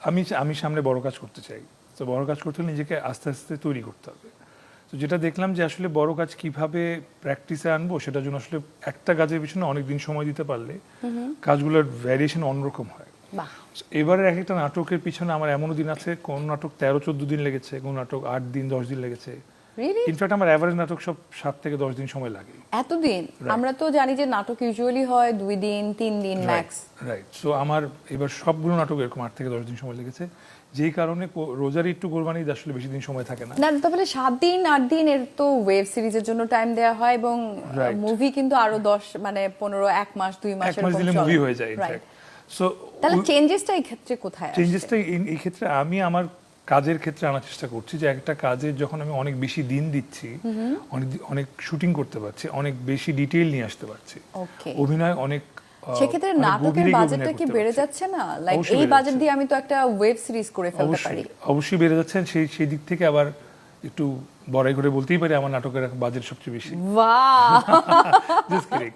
আমি আমি সামনে বড় কাজ করতে চাই, তো বড় কাজ করতে হলে নিজেকে আস্তে আস্তে তৈরি করতে হবে। তো যেটা দেখলাম যে আসলে বড় কাজ কিভাবে প্র্যাকটিসে আনবো, সেটার জন্য আসলে একটা কাজের পিছনে অনেক দিন সময় দিতে পারলে কাজগুলোর ভ্যারিয়েশন অন্যরকম হয়। বাহ, এবারে এক একটা নাটকের পিছনে আমার এমনও দিন আছে, কোন নাটক 13-14 দিন লেগেছে, কোন নাটক 8 দিন 10 দিন লেগেছে। রিয়েলি? ইনফ্যাক্ট আমার অ্যাভারেজ নাটক সব 7 থেকে 10 দিন সময় লাগে। এতদিন? Right. আমরা তো জানি যে নাটক ইউজুয়ালি হয় 2 দিন 3 দিন ম্যাক্স। রাইট, সো আমার এবার সবগুলো নাটক এরকম 8 থেকে 10 দিন সময় লেগেছে, যেই কারণে রোজার একটু কোরবানি ঈদ আসলে বেশি দিন সময় থাকে না। না তাহলে 7 দিন 8 দিন এর তো ওয়েব সিরিজের জন্য টাইম দেওয়া হয়, এবং Right. মুভি কিন্তু আরো 10 মানে 15 1 মাস 2 মাস এক মাস দিলে মুভি হয়ে যায় ইনফ্যাক্ট। সো তাহলে চেঞ্জেসটা এই ক্ষেত্রে কোথায় আসে? চেঞ্জেসটা এই ক্ষেত্রে আমি আমার কাজের ক্ষেত্রে আনার চেষ্টা করছি যে একটা কাজের যখন আমি অনেক বেশি দিন দিচ্ছি, অনেক শুটিং করতে পারছি, অনেক বেশি ডিটেইল নিয়ে আসতে পারছি, ওকে, অভিনয় অনেক সেক্ষেত্রে অনেক নাটকের গভীরে গিয়ে বাজেটটা অভিনয় কি করতে বেড়ে পারছি। যাচ্ছে না? লাইক অবশ্যই এই বেড়ে বাজেট যাচ্ছে। দিয়ে আমি তো একটা ওয়েব সিরিজ করে ফেলতে পারি। অবশ্যই বেড়ে যাচ্ছেন, সেই দিক থেকে আবার একটু বড়াই করে বলতেই পারি আমার নাটকের বাজেট সবচেয়ে বেশি। বাহ Just kidding.